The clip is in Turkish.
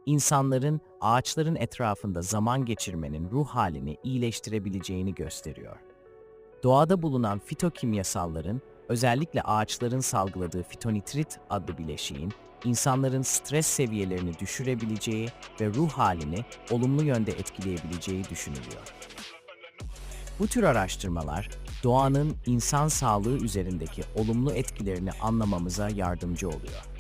İnsanların ağaçların etrafında zaman geçirmenin ruh halini iyileştirebileceğini gösteriyor. Doğada bulunan fitokimyasalların, özellikle ağaçların salgıladığı fitonitrit adlı bileşiğin, insanların stres seviyelerini düşürebileceği ve ruh halini olumlu yönde etkileyebileceği düşünülüyor. Bu tür araştırmalar, doğanın insan sağlığı üzerindeki olumlu etkilerini anlamamıza yardımcı oluyor.